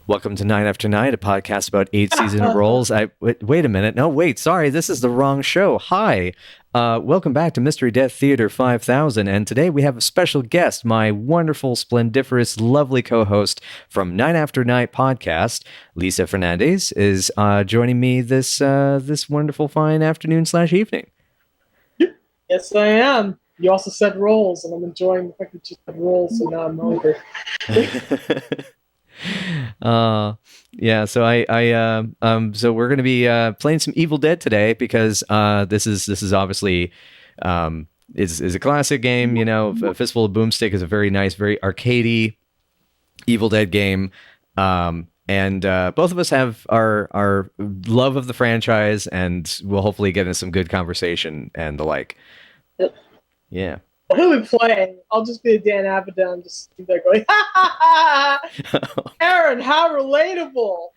Welcome to Night After Night, a podcast about 8 seasonal roles. Wait a minute. No, wait. Sorry, this is the wrong show. Hi. Welcome back to Mystery Death Theater 5000. And today we have a special guest, my wonderful, splendiferous, lovely co-host from Night After Night podcast, Lisa Fernandes, is joining me this wonderful, fine afternoon/evening. Yes, I am. You also said roles, and I'm enjoying the fact that you said roles, so now I'm hungry. So we're gonna be playing some Evil Dead today because this is obviously is a classic game. You know, Fistful of Boomstick is a very nice, very arcadey Evil Dead game. And both of us have our love of the franchise, and we'll hopefully get into some good conversation and the like. Yeah. Who be playing? I'll just be a Dan Avidan, just sitting there going, ha ha ha! Aaron, how relatable!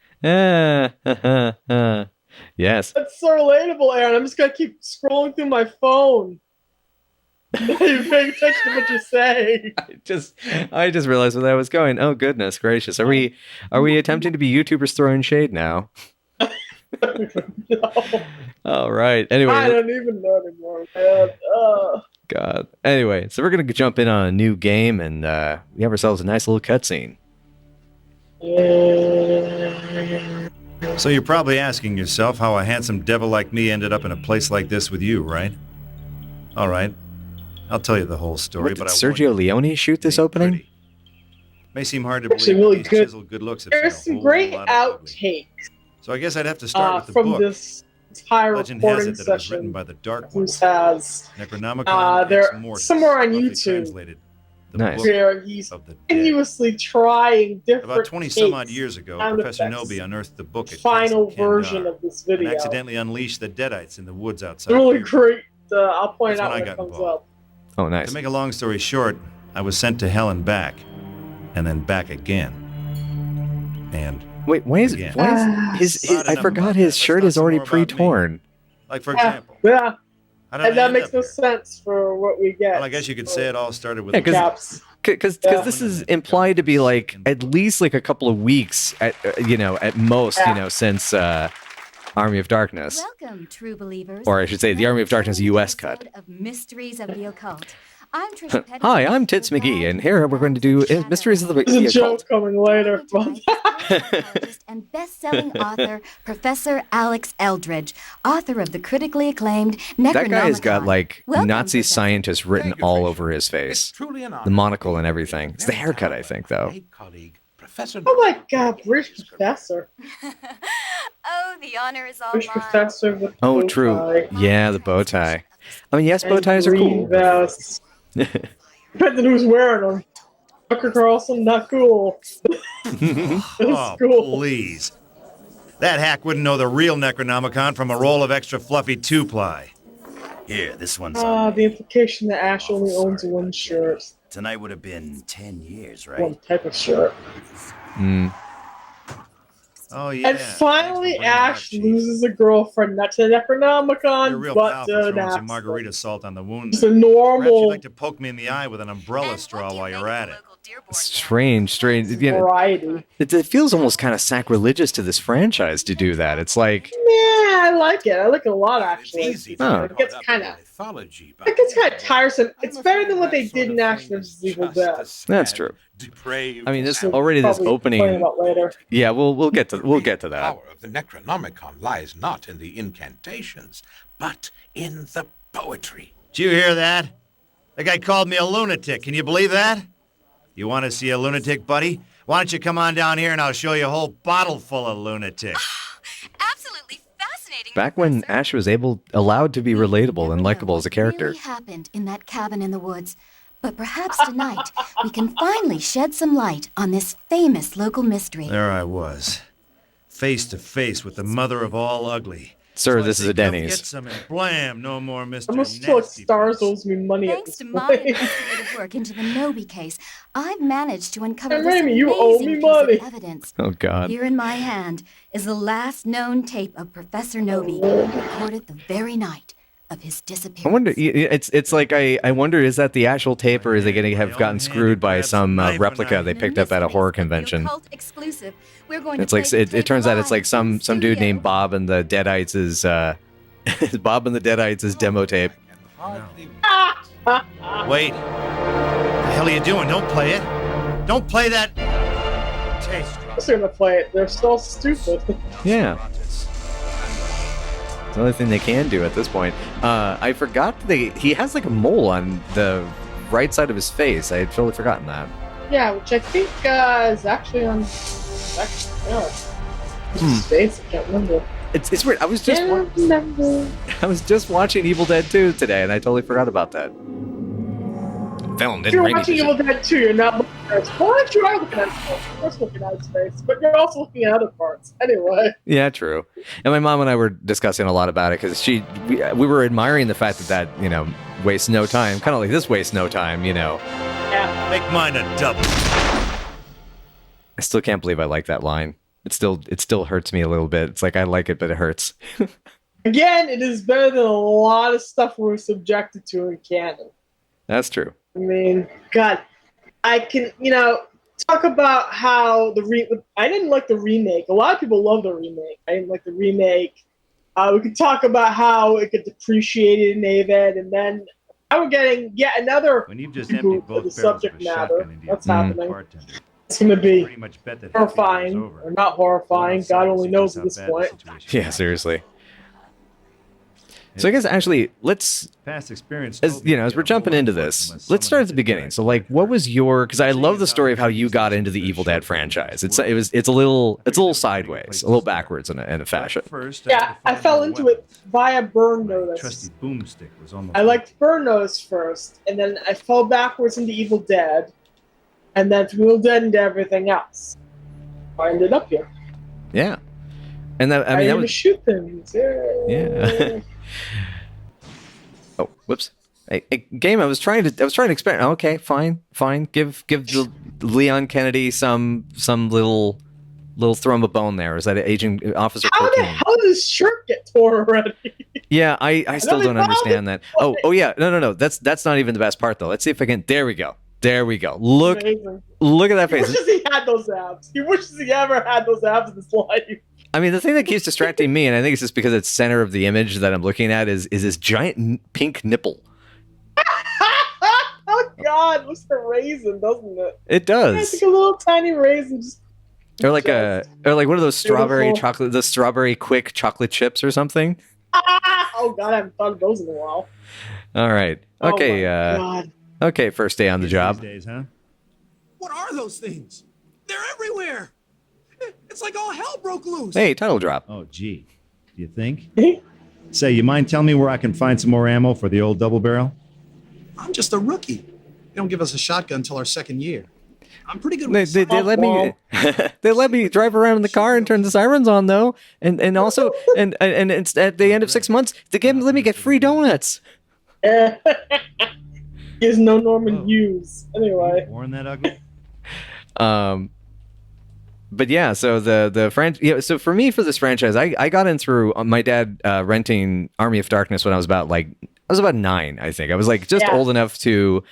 Yes. That's so relatable, Aaron. I'm just gonna keep scrolling through my phone. You're paying attention to what you're saying. I just realized where that was going. Oh goodness gracious! Are we attempting to be YouTubers throwing shade now? No. All right. Anyway, I don't even know anymore, man. God. Anyway, so we're gonna jump in on a new game, and we have ourselves a nice little cutscene. So you're probably asking yourself how a handsome devil like me ended up in a place like this with you, right? All right. I'll tell you the whole story, Did but Sergio Leone shoot this opening? Pretty. May seem hard to believe really these good. chiseled good looks have There's seen a some whole great lot of ugly. outtakes So I guess I'd have to start with the from book. this entire Legend has recording it that it was written session. by the Dark Who's One. has Necronomicon they're Ex Mortis, somewhere on roughly YouTube. translated, the Nice. book where he's of the dead. continuously trying different About 20 some odd takes, years ago, sound Professor effects, Nobi unearthed the book at final Castle version Kandar of this and video. accidentally unleashed the deadites in the woods It's outside. really Cleveland. great. I'll point That's out when I when it got comes involved. up. Oh, nice. To make a long story short, I was sent to hell and back then back again. And Wait, why is Again. his Not I enough forgot about his that. Let's shirt talk is some already more about me. pre-torn. like, for Yeah, example, yeah, how did and I that end makes up no here? sense for what we get. Well, I guess you could say it all started with Yeah, a 'cause- Caps. Because Yeah. this is implied to be like at least like a couple of weeks at at most, Yeah. since Army of Darkness. Welcome, true believers. Or I should say the Army of Darkness US cut. Of Mysteries of the Occult. I'm Trisha Petty. Hi, I'm Tits McGee, and here we're going to do Mysteries of the There's a Occult. joke coming later. And best-selling author Professor Alex Eldridge, author of the critically acclaimed Necronomicon. That guy's got like Welcome, Nazi Professor. scientist written Thank you, all Tricia. over his It's face. truly an honor The monocle and to be everything. with It's the very haircut, I talented think, though. late colleague, Professor Oh my God, British professor. Oh, the honor is all British mine. professor with Oh, bow true. tie Yeah, the bow tie. I mean, yes, bow and ties are green cool. vests. Depends on who's wearing them. Tucker Carlson, not cool. Oh, cool. please. That hack wouldn't know the real Necronomicon from a roll of extra fluffy two-ply. Here, this one's The implication that Ash only owns one shirt. Tonight would have been 10 years, right? One type of shirt. Oh, yeah. And finally, Thanks for bringing that up, Ash Chief. loses a girlfriend, not to the You're a Necronomicon, real but pal to for throwing some Napster. margarita salt on the wound. It's a Perhaps you'd normal like to poke me in the eye with an umbrella straw while you're at it. Strange. variety. It feels almost kind of sacrilegious to this franchise to do that. It's like, Yeah, I like it. I like it a lot, It's actually. easy Oh. to It gets caught up kind in of mythology, but it gets kind of tiresome. I'm It's better afraid than what they that did sort in of Ash thing vs. is Evil just a Dead. That's sad, true. depraved I mean, this and already this Probably complain opening. about later. Yeah, we'll get to the that. power of the Necronomicon lies not in the incantations, but in the poetry. Did you hear that? That guy called me a lunatic. Can you believe that? You want to see a lunatic, buddy? Why don't you come on down here and I'll show you a whole bottle full of lunatics. Absolutely fascinating. Back when Professor. Ash was allowed to be relatable and Never likable know as a what character. really happened in that cabin in the woods. But perhaps tonight we can finally shed some light on this famous local mystery. There I was, face to face with the mother of all ugly, Sir, So I this is say a come Denny's. Get some and blam, no more Mr. I must feel like Nasty Stars Face. owes me money at Thanks this to my point. investigative work into the Nobi case, I've managed to uncover And this Raimi, you owe amazing me piece money. of evidence. Oh God. Here in my hand is the last known tape of Professor Nobi, recorded the very night of his disappearance. I wonder. It's like I wonder, is that the actual tape, or is they going to have gotten screwed by some replica they picked up at a horror convention? Exclusive, we're going to It's like play the it tape turns out it's live like some in dude studio. named Bob and the Deadites is Bob and the Deadites is demo tape. Wait. The hell are you doing? Don't play it. Don't play that. Taste. I'm just gonna play it. They're so stupid. Yeah. It's the only thing they can do at this point. I forgot he has like a mole on the right side of his face. I had totally forgotten that. Yeah, which I think is actually on. His face. I can't remember. It's weird. I was just Can't remember. I was just watching Evil Dead 2 today, and I totally forgot about that. Filmed in If you're rainy watching edition. Evil Dead 2, you're not looking at his face. You are looking at his face. Of course, looking at his face, but you're also looking at other parts. Anyway. Yeah, true. And my mom and I were discussing a lot about it because we were admiring the fact that wastes no time, kind of like this wastes no time. Yeah. Make mine a double. I still can't believe I like that line. It still hurts me a little bit. It's like I like it, but it hurts. Again, it is better than a lot of stuff we're subjected to in canon. That's true. I mean, God, I can, talk about how I didn't like the remake. A lot of people love the remake. I didn't like the remake. We could talk about how it got depreciated in AVED, and then now we're getting yet another When you've just reboot emptied for both the barrels subject of a matter. shotgun into your That's happening. bartender, It's going to be pretty much bet that happy hour is horrifying, over. or not horrifying. God only knows at this point. Yeah, seriously. So I guess actually let's Past experience. as we're jumping into this, let's start at the beginning. So like, what was your? Because I love the story of how you got into the Evil Dead franchise. It's a little sideways, a little backwards in a fashion. Yeah, I fell into it via Burn Notice. Trusty boomstick was almost. I liked Burn Notice first, and then I fell backwards into Evil Dead, and then from Evil Dead into everything else. I ended up here. Yeah, and that I mean I that to was shoot things. yeah. Oh, whoops. Hey, game. I was trying to expand. Okay, fine. Give the Leon Kennedy some little throw him a bone there. Is that Agent Officer How the Cocaine? hell did his shirt get torn already? Yeah, I still they don't found understand that. Oh yeah. No. That's not even the best part though. Let's see if I can. There we go. Look Amazing. at that He face. wishes he had those abs. He wishes he ever had those abs in his life. I mean, the thing that keeps distracting me, and I think it's just because it's center of the image that I'm looking at, is this giant pink nipple. Oh God, looks like a raisin, doesn't it? It It's does. like a little tiny raisin. Just Or like one of those strawberry Beautiful. chocolate, the strawberry quick chocolate chips or something. oh God, I haven't thought of those in a while. All right. Okay. Oh my God. Okay. First day on the job. These days, huh? What are those things? They're everywhere. It's like all hell broke loose. Hey, title drop. Oh, gee. Do you think? Say, you mind telling me where I can find some more ammo for the old double barrel? I'm just a rookie. They don't give us a shotgun until our second year. I'm pretty good They, with they, they let me they let me drive around in the car and turn the sirens on though, and also and it's at the end of 6 months let me get free donuts. He has no Norman Hughes. Anyway. Born that ugly? But yeah, so so for me, for this franchise, I got in through my dad renting Army of Darkness when I was about 9, I think. I was like just old enough to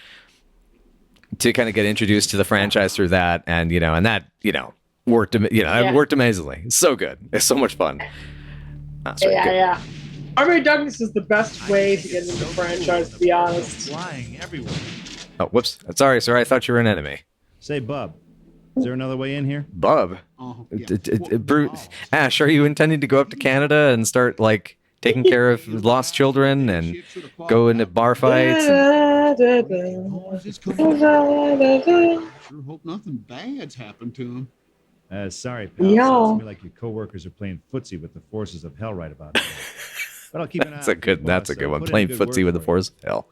kind of get introduced to the franchise through that, and that worked. It worked amazingly. It's so good. It's so much fun. Yeah. Army of Darkness is the best way to get into the franchise, to be honest. Flying everywhere. Oh, whoops. Sorry, sir. I thought you were an enemy. Say, Bub, is there another way in here? Bub. Ash, are you intending to go up to Canada and start taking care of lost children and go into bar fights? Sure hope nothing bad's happened to him. Sorry, pal. Yeah. Sounds to me like your coworkers are playing footsie with the forces of hell right about now. But I'll keep an eye That's a out for you, good. That's a boss, good so one. put in a Playing good footsie word with the for you. force of hell.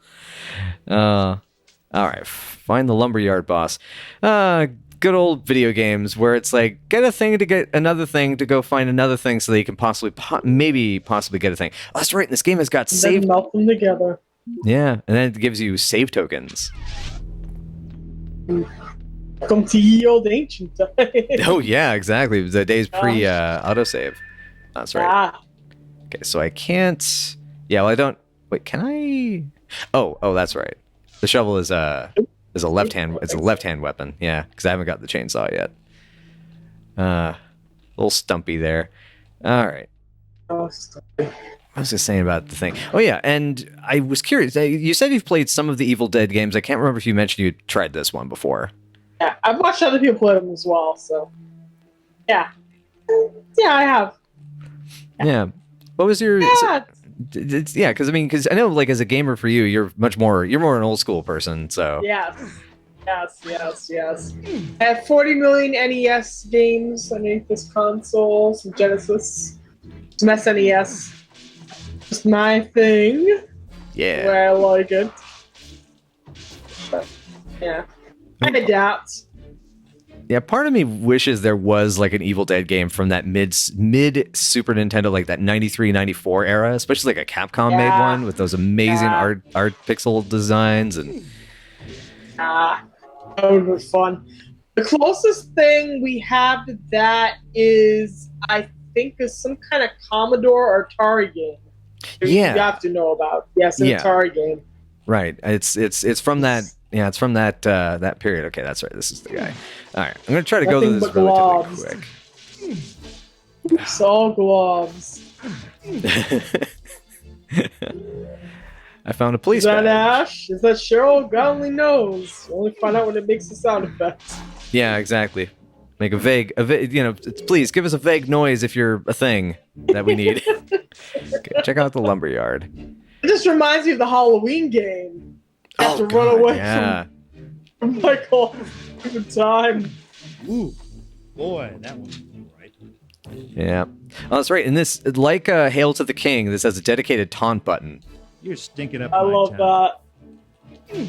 All right. Find the lumberyard boss. good old video games where it's like get a thing to get another thing to go find another thing so that you can possibly get a thing. Oh, that's right. This game has got save. Melt them together. Yeah, and then it gives you save tokens. Welcome to ye old ancient time. Oh yeah, exactly. The days pre autosave. That's right. Ah, Okay, so I can't. Yeah, well, I don't. Wait, can I? Oh, that's right. The shovel is a left hand. It's a left hand weapon. Yeah, because I haven't got the chainsaw yet. A little stumpy there. All right. oh, I was just saying about the thing. Oh yeah, and I was curious. You said you've played some of the Evil Dead games. I can't remember if you mentioned you tried this one before. yeah, I've watched other people play them as well, so yeah, I have. Yeah. What was your? Yeah, Yeah, because I know, like, as a gamer for you, you're more an old school person. So yes. I have 40 million NES games underneath this console, some Genesis, some SNES. Just my thing, the yeah. way I like it. But, yeah, I adapt. Yeah, part of me wishes there was like an Evil Dead game from that mid Super Nintendo, like that 93, 94 era, especially like a Capcom made one with those amazing art pixel designs and That would be fun. The closest thing we have to that is, I think, is some kind of Commodore or Atari game. Yeah. You have to know about. Yes, an Atari game. right. It's from that. Yeah, it's from that that period. Okay, that's right. This is the guy. All right, I'm gonna try to go through this relatively quick. It's all gloves. I found a police Is that badge. Ash? Is that Cheryl? God only knows. You only find out when it makes the sound effects. Yeah, exactly. Make a vague, please give us a vague noise if you're a thing that we need. Okay, check out the lumberyard. It just reminds me of the Halloween game. You have to run away from Michael every time. Ooh, boy, that one's right. Yeah. Oh, that's right. And this, like Hail to the King, this has a dedicated taunt button. You're stinking up I my love town. that.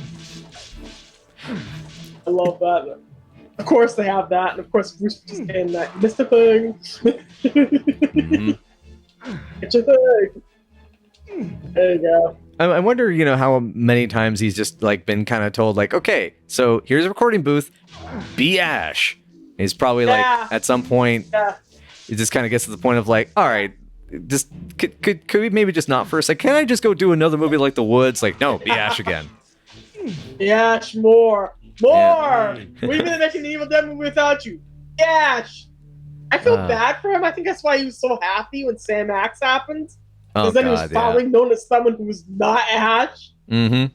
I love that. Of course they have that, and of course Bruce was just saying that. Mr. Thing. It's your thing. There you go. I wonder, how many times he's just like been kind of told, like, okay, so here's a recording booth, be Ash. He's probably like at some point, it just kind of gets to the point of like, all right, just could we maybe just not for a second? Can I just go do another movie like The Woods? Like, no, be Ash again. Ash, more. Yeah. We've been making an Evil Dead movie without you. Ash. I feel bad for him. I think that's why he was so happy when Sam Axe happened. Because then he was finally known as someone who was not Ash. Mm-hmm.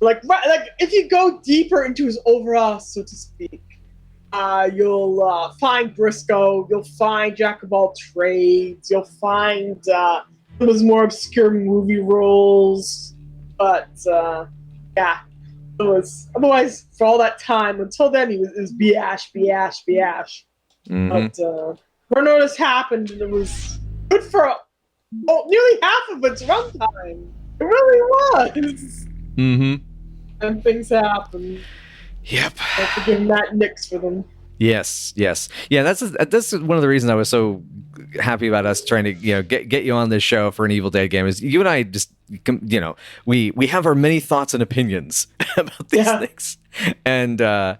Like if you go deeper into his overall, so to speak, you'll find Briscoe, you'll find Jack of all trades, you'll find those more obscure movie roles, but yeah, it was otherwise for all that time until then it was be Ash. Mm-hmm. But Burnotis happened and it was good for nearly half of its runtime. It really was. Mm-hmm. And things happen. Yep. I have to give Matt Nix for them. Yes. Yeah, that's one of the reasons I was so happy about us trying to get you on this show for an Evil Dead game. Is you and I just we have our many thoughts and opinions about these things, and yes.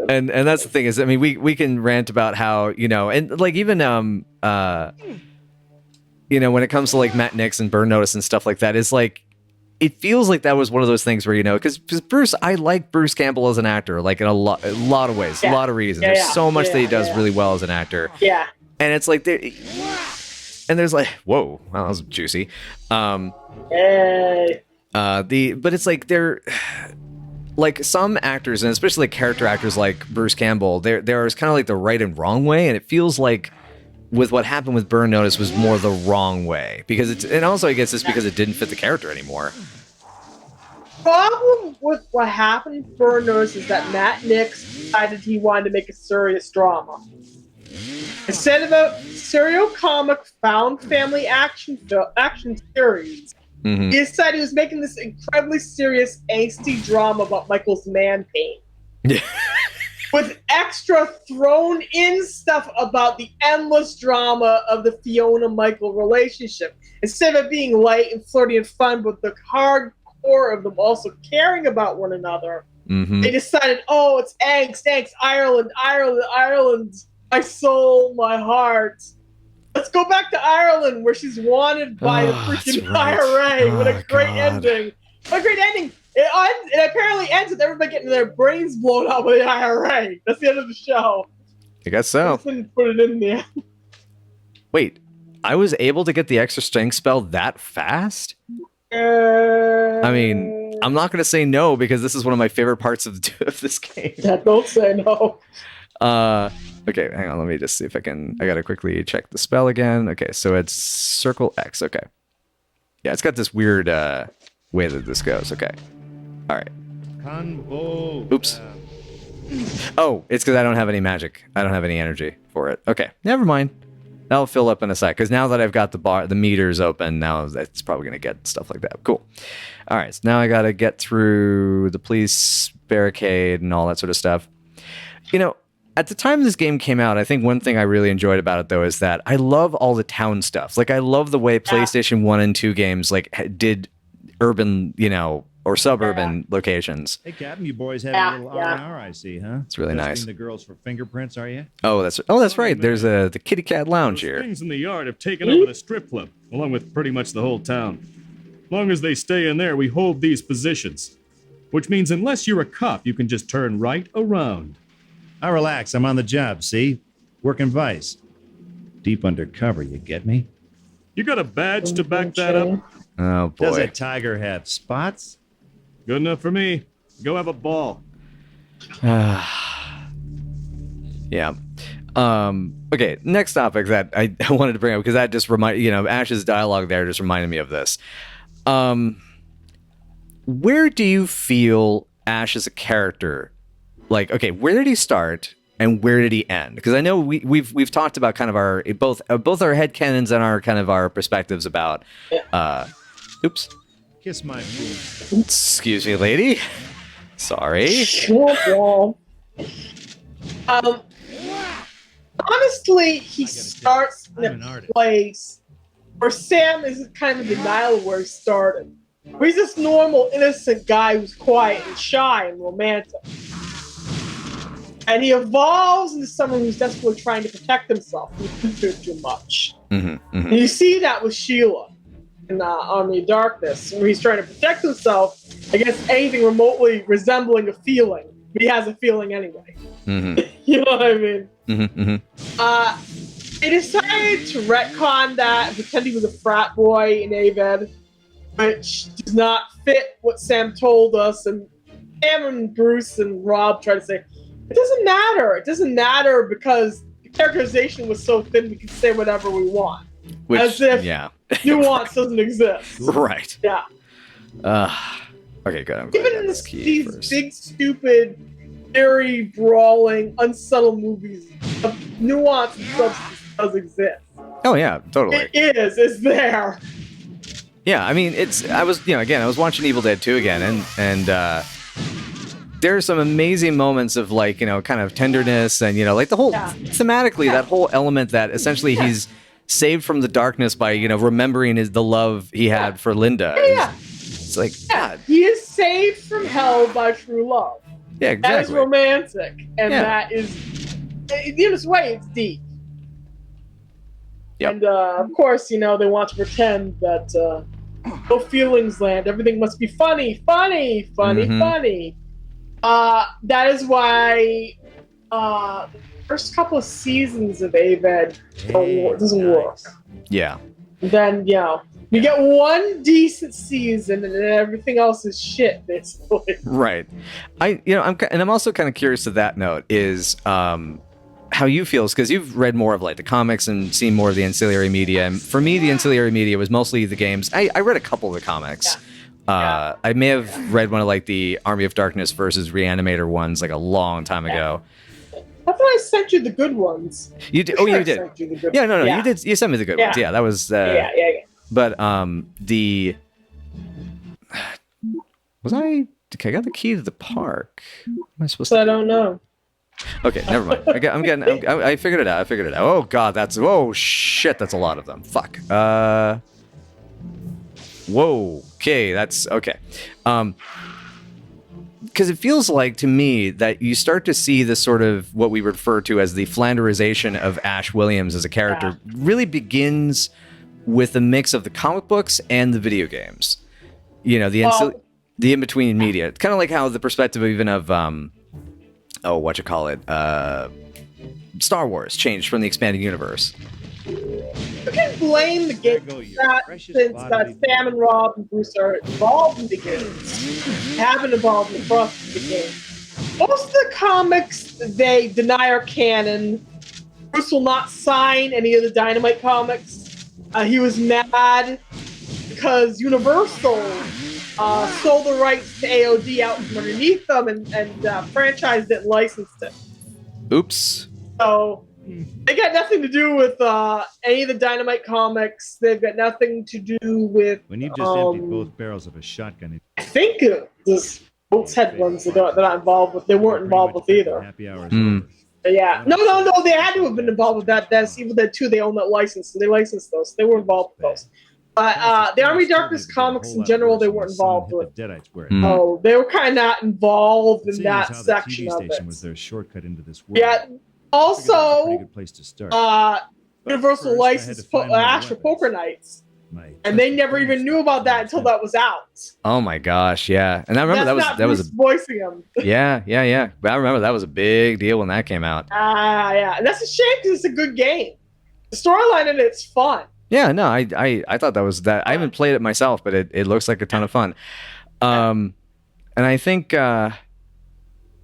And that's the thing is, I mean, we can rant about how and like even when it comes to like Matt Nix and Burn Notice and stuff like that, is like. It feels like that was one of those things where, because Bruce, I like Bruce Campbell as an actor, like in a lot of ways, a lot of reasons. There's so much that he does really well as an actor. Yeah. And it's like, there's like, whoa, wow, that was juicy. Hey. But it's like they're like some actors, and especially like character actors like Bruce Campbell, there is kind of like the right and wrong way, and it feels like with what happened with Burn Notice was more the wrong way because and also I guess it's because it didn't fit the character anymore. Problem with what happened with Burn Notice is that Matt Nix decided he wanted to make a serious drama. Instead of a serial comic found family action series, he decided he was making this incredibly serious angsty drama about Michael's man pain. with extra thrown in stuff about the endless drama of the Fiona Michael relationship. Instead of it being light and flirty and fun, but the hardcore of them also caring about one another, they decided, oh, it's angst, Ireland, my soul, my heart. Let's go back to Ireland where she's wanted by the freaking IRA. What a great ending. What a great ending. It apparently ends with everybody getting their brains blown out by the IRA. That's the end of the show. I guess so. I didn't put it in there. Wait, I was able to get the extra strength spell that fast? I mean, I'm not going to say no because this is one of my favorite parts of this game. Yeah, don't say no. Okay, hang on. Let me just see if I got to quickly check the spell again. Okay, so it's circle X. Okay. Yeah, it's got this weird way that this goes. Okay. All right. Convo. Oops. Oh, it's because I don't have any magic. I don't have any energy for it. Okay, never mind. That'll fill up in a sec. Because now that I've got the meters open, now it's probably going to get stuff like that. Cool. All right, so now I got to get through the police barricade and all that sort of stuff. You know, at the time this game came out, I think one thing I really enjoyed about it, though, is that I love all the town stuff. Like, I love the way PlayStation 1 and 2 games, like, did urban, or suburban locations. Hey, Captain, you boys have a little R&R, I see, huh? It's really nice. The girls for fingerprints, are you? Oh, that's right. There's the Kitty Cat Lounge here. Things in the yard have taken over the strip club, along with pretty much the whole town. As long as they stay in there, we hold these positions. Which means unless you're a cop, you can just turn right around. I relax. I'm on the job, see? Working vice. Deep undercover, you get me? You got a badge to back that up? Oh, boy. Does a tiger have spots? Good enough for me. Go have a ball. Yeah. Okay, next topic that I wanted to bring up, because that just Ash's dialogue there just reminded me of this. Where do you feel Ash as a character? Like, okay, where did he start and where did he end? Because I know we've talked about kind of our both our headcanons and our kind of our perspectives about oops. Kiss my food. Excuse me, lady. Sorry. Honestly, he starts in a place where Sam is kind of in denial of where he started. He's this normal, innocent guy who's quiet and shy and romantic. And he evolves into someone who's desperately trying to protect himself from too much. And you see that with Sheila in Army of Darkness, where he's trying to protect himself against anything remotely resembling a feeling. But he has a feeling anyway. You know what I mean? They decided to retcon that and pretend he was a frat boy in AVED, which does not fit what Sam told us. And Sam and Bruce and Rob tried to say, it doesn't matter. It doesn't matter because the characterization was so thin we can say whatever we want. Which, as if nuance doesn't exist. Right. Yeah. Okay, good. I'm Even in these big, stupid, very brawling, unsubtle movies, the nuance and substance does exist. Oh yeah, totally. It's there. Yeah, I mean, I was watching Evil Dead 2 again, and there are some amazing moments of kind of tenderness and like the whole thematically that whole element that essentially he's saved from the darkness by remembering the love he had for Linda. It's like God. He is saved from hell by true love. Yeah, exactly. That is romantic, and that is in this way it's deep. Yep. And of course, they want to pretend that no feelings land. Everything must be funny. That is why the first couple of seasons of AVED doesn't work. Yeah. Then, you get one decent season and then everything else is shit, basically. Right. I'm also kind of curious to that note is how you feel, because you've read more of the comics and seen more of the ancillary media. And for me, the ancillary media was mostly the games. I read a couple of the comics. Yeah. I may have read one of the Army of Darkness versus Reanimator ones a long time ago. I thought I sent you the good ones. You did? You did. You did. You sent me the good ones. Yeah, that was. But was I Okay, I got the key to the park. What am I supposed So to I don't know. Okay, never mind. I figured it out. Oh god, oh shit, that's a lot of them. Fuck. Whoa. Okay, that's okay. Because it feels like to me that you start to see this sort of what we refer to as the Flanderization of Ash Williams as a character really begins with a mix of the comic books and the video games. You know, the in-between media. It's kind of like how the perspective even of Star Wars changed from the expanded universe. You can blame the game since Sam and Rob and Bruce are involved in the games. Haven't involved in the process of the game. Most of the comics they deny are canon. Bruce will not sign any of the Dynamite comics. He was mad because Universal sold the rights to AOD out from underneath them and franchised it and licensed it. Oops. So they got nothing to do with any of the Dynamite comics. They've got nothing to do with. When you just emptied both barrels of a shotgun. I think this boats had ones that they're not involved with. They weren't involved with either. Happy hours. Yeah. No. They had to have been involved with that. That's Evil Dead 2. They own that license, so they licensed those. They were involved with those. But the Army Darkness comics in general, they weren't involved with. Oh, they were kind of not involved in that section of it. Was their shortcut into this world. Yeah. Also, good place to start. Universal licensed Ash for Poker Nights. And they never even knew about that until that was out. Oh my gosh, yeah. And I remember that was voicing him. Yeah. But I remember that was a big deal when that came out. Yeah. And that's a shame because it's a good game. The storyline in it's fun. Yeah, no, I thought that was that. I haven't played it myself, but it looks like a ton of fun. And I think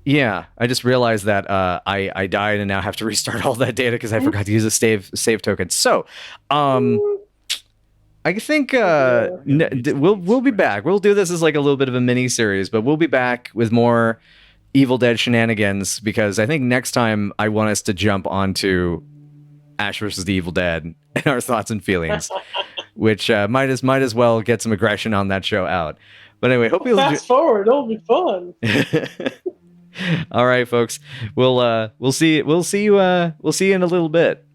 yeah, I just realized that I died and now have to restart all that data because I forgot to use a save token. So, I think we'll be back. We'll do this as like a little bit of a mini series, but we'll be back with more Evil Dead shenanigans because I think next time I want us to jump onto Ash versus the Evil Dead and our thoughts and feelings, which might as well get some aggression on that show out. But anyway, hope you'll fast forward. It'll be fun. All right, folks. We'll see you in a little bit.